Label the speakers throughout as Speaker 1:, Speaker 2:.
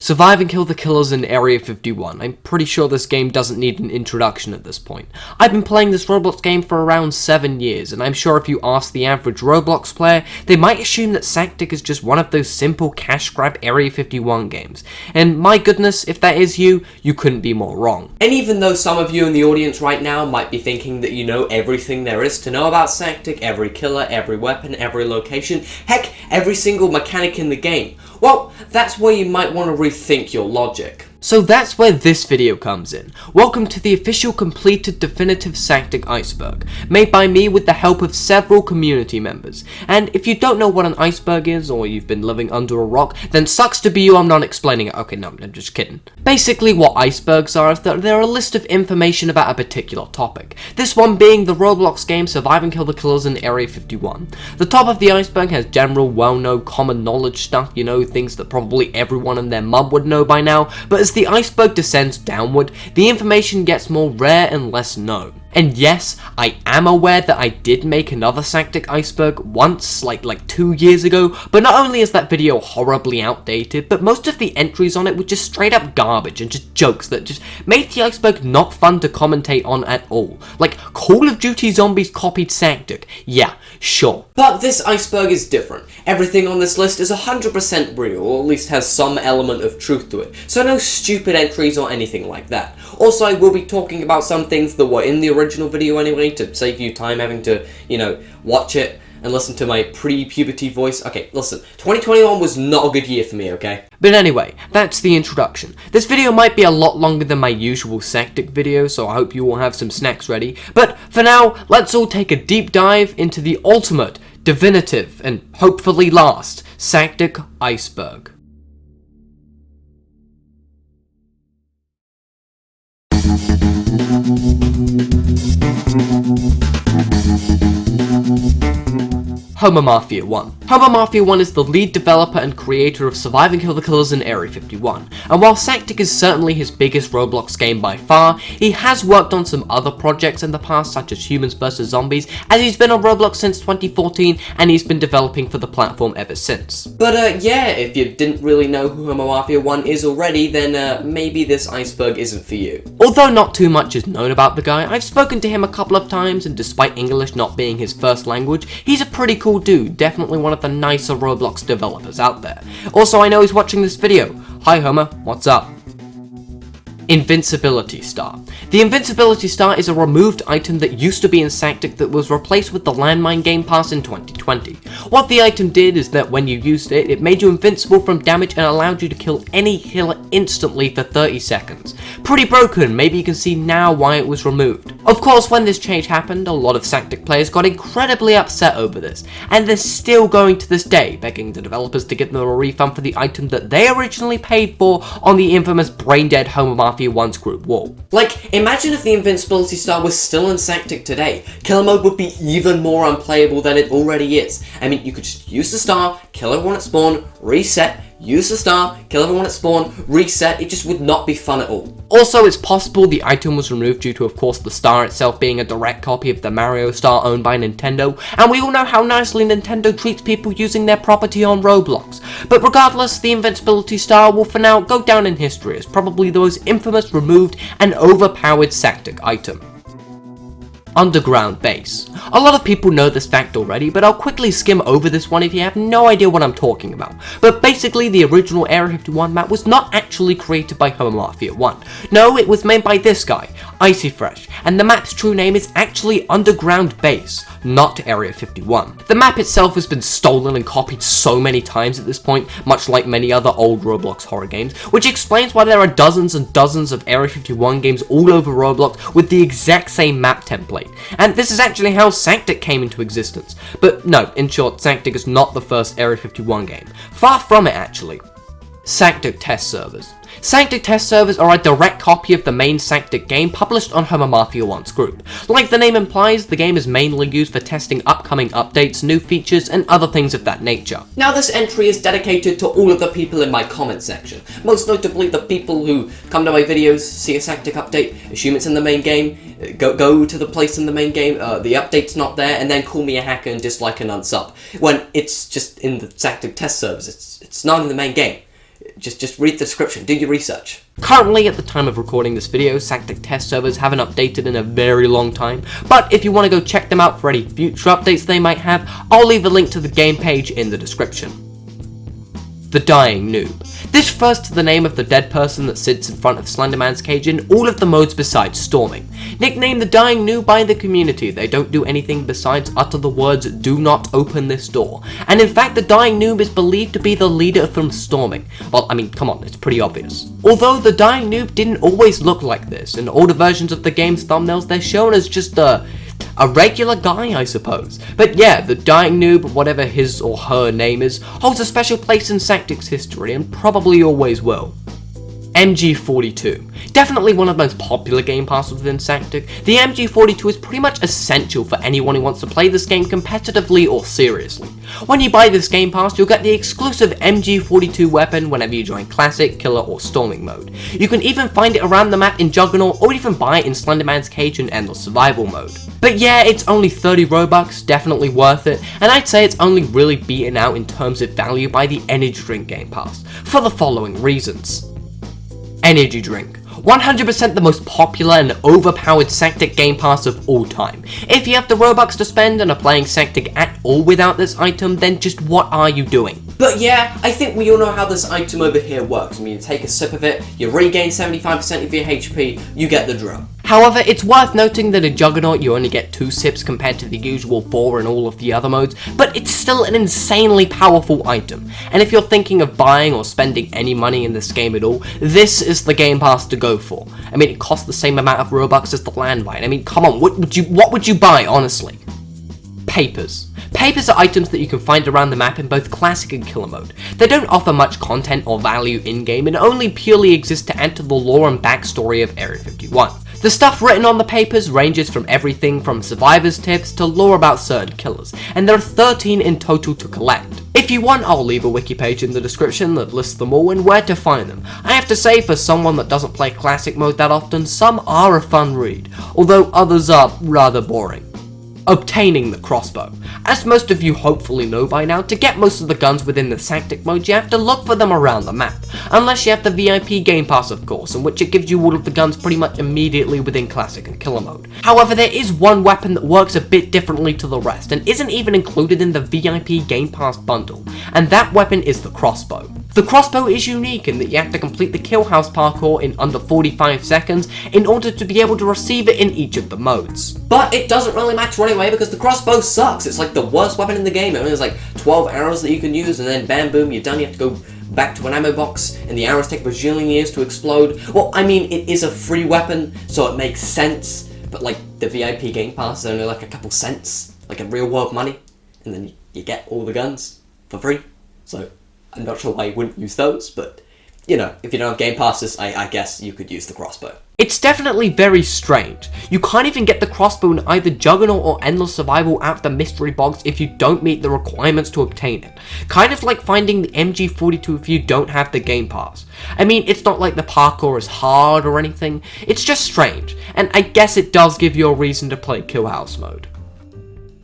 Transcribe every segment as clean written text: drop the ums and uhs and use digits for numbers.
Speaker 1: Survive and kill the killers in Area 51. I'm pretty sure this game doesn't need an introduction at this point. I've been playing this Roblox game for around 7 years, and I'm sure if you ask the average Roblox player, they might assume that SAKTK is just one of those simple cash grab Area 51 games. And my goodness, if that is you, you couldn't be more wrong. And even though some of you in the audience right now might be thinking that you know everything there is to know about SAKTK, every killer, every weapon, every location, heck, every single mechanic in the game, well, that's where you might want to rethink your logic. So that's where this video comes in. Welcome to the official completed definitive SAKTK Iceberg, made by me with the help of several community members. And if you don't know what an iceberg is, or you've been living under a rock, then sucks to be you, I'm not explaining it. Okay, no, I'm just kidding. Basically what icebergs are is that they're a list of information about a particular topic. This one being the Roblox game Survive and Kill the Killers in Area 51. The top of the iceberg has general, well-known, common knowledge stuff, you know, things that probably everyone and their mum would know by now, but as the iceberg descends downward, the information gets more rare and less known. And yes, I am aware that I did make another SAKTK Iceberg once, like 2 years ago, but not only is that video horribly outdated, but most of the entries on it were just straight up garbage and just jokes that just made the iceberg not fun to commentate on at all. Like, Call of Duty Zombies copied SAKTK, yeah, sure. But this iceberg is different. Everything on this list is 100% real, or at least has some element of truth to it, so no stupid entries or anything like that. Also, I will be talking about some things that were in the original video anyway, to save you time having to, watch it and listen to my pre-puberty voice. Okay, listen, 2021 was not a good year for me, okay? But anyway, that's the introduction. This video might be a lot longer than my usual SAKTK video, so I hope you all have some snacks ready. But for now, let's all take a deep dive into the ultimate, definitive, and hopefully last SAKTK Iceberg. Mafia 1. Mafia 1 is the lead developer and creator of Survive and Kill the Killers in Area 51, and while SAKTK is certainly his biggest Roblox game by far, he has worked on some other projects in the past such as Humans vs Zombies, as he's been on Roblox since 2014 and he's been developing for the platform ever since. But yeah, if you didn't really know who Mafia 1 is already, then maybe this iceberg isn't for you. Although not too much is known about the guy, I've spoken to him a couple of times, and despite English not being his first language, he's a pretty cool dude, definitely one of the nicer Roblox developers out there. Also, I know he's watching this video. Hi Homer, what's up? Invincibility Star. The Invincibility Star is a removed item that used to be in SAKTK that was replaced with the Landmine Game Pass in 2020. What the item did is that when you used it, it made you invincible from damage and allowed you to kill any killer instantly for 30 seconds. Pretty broken, maybe you can see now why it was removed. Of course, when this change happened, a lot of SAKTK players got incredibly upset over this, and they're still going to this day, begging the developers to give them a refund for the item that they originally paid for on the infamous brain-dead Mafia 1's group wall. Like, imagine if the Invincibility Star was still in SAKTK today. Killer mode would be even more unplayable than it already is. I mean, you could just use the star, kill everyone at spawn, reset, use the star, kill everyone at spawn, reset. It just would not be fun at all. Also, it's possible the item was removed due to, of course, the star itself being a direct copy of the Mario star owned by Nintendo, and we all know how nicely Nintendo treats people using their property on Roblox. But regardless, the Invincibility Star will for now go down in history as probably the most infamous, removed, and overpowered SAKTK item. Underground base. A lot of people know this fact already, but I'll quickly skim over this one if you have no idea what I'm talking about. But basically, the original Area 51 map was not actually created by Mafia 1. No, it was made by this guy, Icy Fresh, and the map's true name is actually Underground Base, not Area 51. The map itself has been stolen and copied so many times at this point, much like many other old Roblox horror games, which explains why there are dozens and dozens of Area 51 games all over Roblox with the exact same map template. And this is actually how SAKTK came into existence. But no, in short, SAKTK is not the first Area 51 game. Far from it, actually. SAKTK test servers. SAKTK test servers are a direct copy of the main SAKTK game published on Mafia 1's group. Like the name implies, the game is mainly used for testing upcoming updates, new features, and other things of that nature. Now this entry is dedicated to all of the people in my comment section, most notably the people who come to my videos, see a SAKTK update, assume it's in the main game, go to the place in the main game, the update's not there, and then call me a hacker and dislike and unsub, when it's just in the SAKTK test servers, it's not in the main game. Just read the description, do your research. Currently, at the time of recording this video, SAKTK test servers haven't updated in a very long time, but if you want to go check them out for any future updates they might have, I'll leave a link to the game page in the description. The Dying Noob. This refers to the name of the dead person that sits in front of Slenderman's cage in all of the modes besides storming. Nicknamed the Dying Noob by the community, they don't do anything besides utter the words, "Do not open this door." And in fact, the Dying Noob is believed to be the leader from storming. Well, I mean, come on, it's pretty obvious. Although the Dying Noob didn't always look like this. In older versions of the game's thumbnails, they're shown as just a regular guy, I suppose. But yeah, the Dying Noob, whatever his or her name is, holds a special place in SAKTK's history and probably always will. MG42. Definitely one of the most popular game passes within SAKTK, the MG42 is pretty much essential for anyone who wants to play this game competitively or seriously. When you buy this game pass, you'll get the exclusive MG42 weapon whenever you join Classic, Killer, or Storming mode. You can even find it around the map in Juggernaut, or even buy it in Slenderman's Cage in Endless Survival mode. But yeah, it's only 30 Robux, definitely worth it, and I'd say it's only really beaten out in terms of value by the Energy Drink game pass, for the following reasons. Energy Drink. 100% the most popular and overpowered SAKTK game pass of all time. If you have the Robux to spend and are playing SAKTK at all without this item, then just what are you doing? But yeah, I think we all know how this item over here works. I mean, you take a sip of it, you regain 75% of your HP, you get the drill. However, it's worth noting that in Juggernaut you only get 2 sips compared to the usual 4 in all of the other modes, but it's still an insanely powerful item. And if you're thinking of buying or spending any money in this game at all, this is the game pass to go for. I mean, it costs the same amount of Robux as the landmine. I mean, come on, what would you buy, honestly? Papers. Papers are items that you can find around the map in both Classic and Killer mode. They don't offer much content or value in-game and only purely exist to add to the lore and backstory of Area 51. The stuff written on the papers ranges from everything from survivors tips to lore about certain killers, and there are 13 in total to collect. If you want, I'll leave a wiki page in the description that lists them all and where to find them. I have to say, for someone that doesn't play Classic mode that often, some are a fun read, although others are rather boring. Obtaining the crossbow. As most of you hopefully know by now, to get most of the guns within the SAKTK mode, you have to look for them around the map. Unless you have the VIP game pass, of course, in which it gives you all of the guns pretty much immediately within Classic and Killer mode. However, there is one weapon that works a bit differently to the rest, and isn't even included in the VIP game pass bundle, and that weapon is the crossbow. The crossbow is unique in that you have to complete the kill house parkour in under 45 seconds in order to be able to receive it in each of the modes. But it doesn't really matter anyway because the crossbow sucks. It's like the worst weapon in the game. It only has like 12 arrows that you can use and then bam boom, you're done. You have to go back to an ammo box and the arrows take a bajillion years to explode. Well, I mean, it is a free weapon, so it makes sense, but like the VIP game pass is only like a couple cents, like in real world money, and then you get all the guns for free. So I'm not sure why you wouldn't use those, but you know, if you don't have game passes, I guess you could use the crossbow. It's definitely very strange. You can't even get the crossbow in either Juggernaut or Endless Survival out of the mystery box if you don't meet the requirements to obtain it. Kind of like finding the MG42 if you don't have the game pass. I mean, it's not like the parkour is hard or anything, it's just strange, and I guess it does give you a reason to play Kill House mode.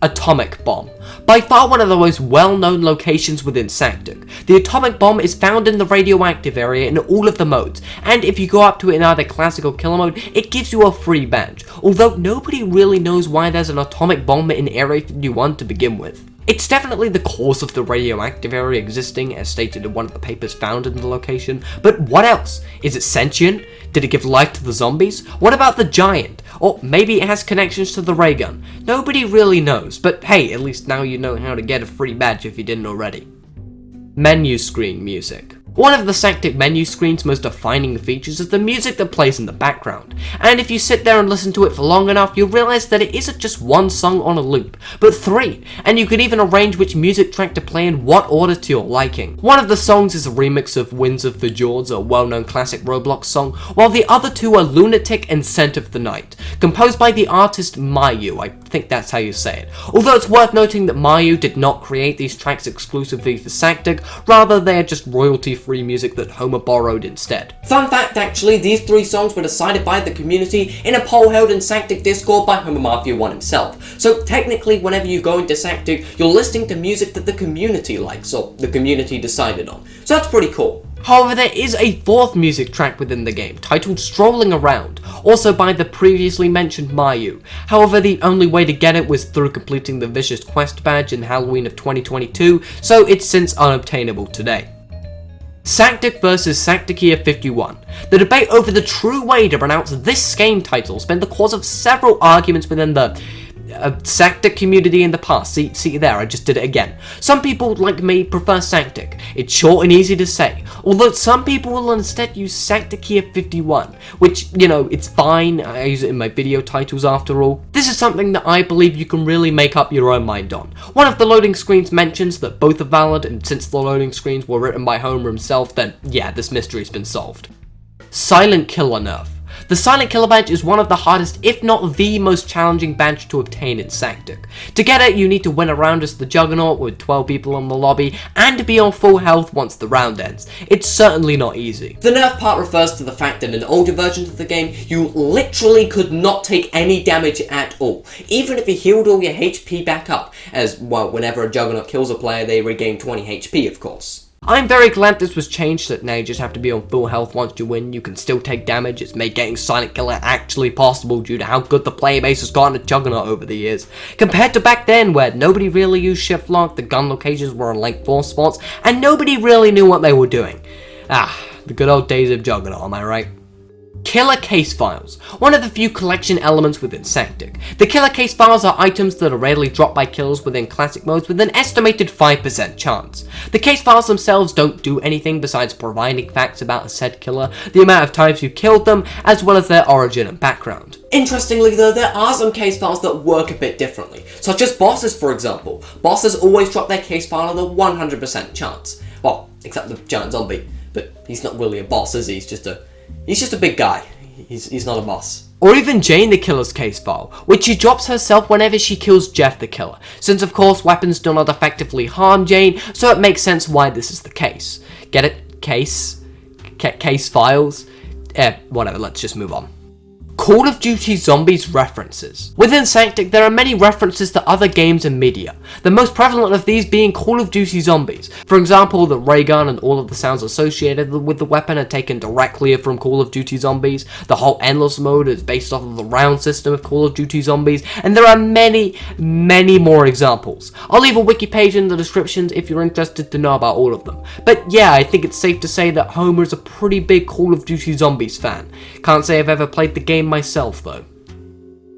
Speaker 1: Atomic Bomb. By far one of the most well-known locations within SAKTK. The atomic bomb is found in the radioactive area in all of the modes, and if you go up to it in either Classic or Killer mode, it gives you a free badge, although nobody really knows why there's an atomic bomb in Area 51 to begin with. It's definitely the cause of the radioactive area existing, as stated in one of the papers found in the location, but what else? Is it sentient? Did it give life to the zombies? What about the giant? Or maybe it has connections to the ray gun? Nobody really knows, but hey, at least now you know how to get a free badge if you didn't already. Menu screen music. One of the SAKTK menu screen's most defining features is the music that plays in the background, and if you sit there and listen to it for long enough, you'll realize that it isn't just one song on a loop, but 3, and you can even arrange which music track to play in what order to your liking. One of the songs is a remix of Winds of the Jords, a well-known classic Roblox song, while the other 2 are Lunatic and Scent of the Night, composed by the artist Mayu, I think that's how you say it. Although it's worth noting that Mayu did not create these tracks exclusively for SAKTK, rather they are just royalty-free music that Homer borrowed instead. Fun fact actually, these 3 songs were decided by the community in a poll held in SAKTK Discord by Homer Mafia 1 himself. So technically whenever you go into SAKTK, you're listening to music that the community likes, or the community decided on. So that's pretty cool. However, there is a fourth music track within the game, titled Strolling Around, also by the previously mentioned Mayu. However, the only way to get it was through completing the Vicious Quest badge in Halloween of 2022, so it's since unobtainable today. SAKTK vs SAKTKIA51. The debate over the true way to pronounce this game title has been the cause of several arguments within the SAKTK community in the past. See there, I just did it again. Some people, like me, prefer SAKTK. It's short and easy to say, although some people will instead use SAKTKIA51, which, you know, it's fine. I use it in my video titles after all. This is something that I believe you can really make up your own mind on. One of the loading screens mentions that both are valid, and since the loading screens were written by Homer himself, then yeah, this mystery's been solved. Silent Killer Nerf. The Silent Killer badge is one of the hardest, if not the most challenging badge to obtain in SAKTK. To get it, you need to win a round as the Juggernaut with 12 people in the lobby, and be on full health once the round ends. It's certainly not easy. The nerf part refers to the fact that in older versions of the game, you literally could not take any damage at all, even if you healed all your HP back up, as, well, whenever a Juggernaut kills a player, they regain 20 HP, of course. I'm very glad this was changed, that now you just have to be on full health once you win. You can still take damage. It's made getting Silent Killer actually possible due to how good the player base has gotten at Juggernaut over the years. Compared to back then, where nobody really used shift lock, the gun locations were in like 4 spots, and nobody really knew what they were doing. The good old days of Juggernaut, am I right? Killer Case Files, one of the few collection elements within SAKTK. The Killer Case Files are items that are rarely dropped by killers within classic modes with an estimated 5% chance. The case files themselves don't do anything besides providing facts about a said killer, the amount of times you killed them, as well as their origin and background. Interestingly though, there are some case files that work a bit differently, such as bosses for example. Bosses always drop their case file on a 100% chance. Well, except the giant zombie, but he's not really a boss, is he? He's just a big guy. He's not a boss. Or even Jane the Killer's case file, which she drops herself whenever she kills Jeff the Killer, since of course weapons do not effectively harm Jane, so it makes sense why this is the case. Get it? Case files? Whatever, let's just move on. Call of Duty Zombies references. Within SAKTK, there are many references to other games and media, the most prevalent of these being Call of Duty Zombies. For example, the ray gun and all of the sounds associated with the weapon are taken directly from Call of Duty Zombies. The whole endless mode is based off of the round system of Call of Duty Zombies, and there are many, many more examples. I'll leave a wiki page in the descriptions if you're interested to know about all of them. But yeah, I think it's safe to say that Homer is a pretty big Call of Duty Zombies fan. Can't say I've ever played the game myself though.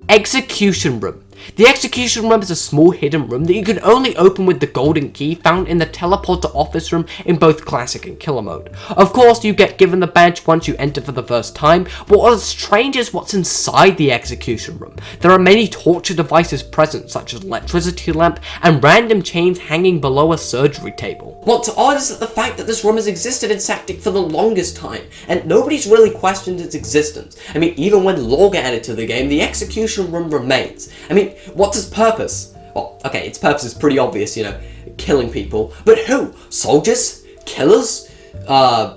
Speaker 1: Execution Room. The Execution Room is a small hidden room that you can only open with the golden key found in the teleport to office room in both classic and killer mode. Of course, you get given the badge once you enter for the first time, but what's strange is what's inside the Execution Room. There are many torture devices present, such as electricity lamp and random chains hanging below a surgery table. What's odd is that the fact that this room has existed in SAKTK for the longest time, and nobody's really questioned its existence. I mean, even when lore got added to the game, the Execution Room remains. I mean, what's its purpose? Well, okay, its purpose is pretty obvious, you know, killing people. But who? Soldiers? Killers?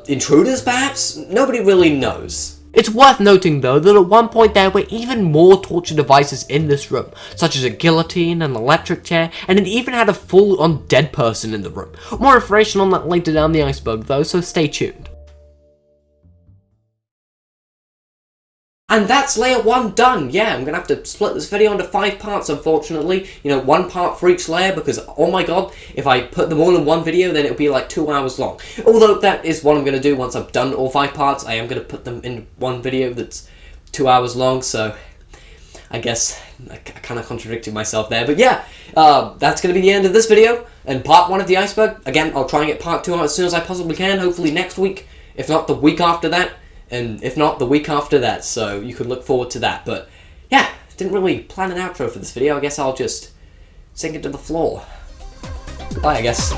Speaker 1: Intruders, perhaps? Nobody really knows. It's worth noting though that at one point there were even more torture devices in this room, such as a guillotine, an electric chair, and it even had a full-on dead person in the room. More information on that later down the iceberg though, so stay tuned. And that's layer 1 done. Yeah, I'm gonna have to split this video into 5 parts, unfortunately. You know, 1 part for each layer, because, oh my god, if I put them all in one video, then it'll be like 2 hours long. Although that is what I'm gonna do once I've done all 5 parts. I am gonna put them in one video that's 2 hours long, so I guess I kind of contradicted myself there. But yeah, that's gonna be the end of this video, and part 1 of the iceberg. Again, I'll try and get part 2 out as soon as I possibly can, hopefully next week, if not the week after that. And if not, the week after that, so you could look forward to that. But yeah, didn't really plan an outro for this video. I guess I'll just sink it to the floor. Goodbye, I guess.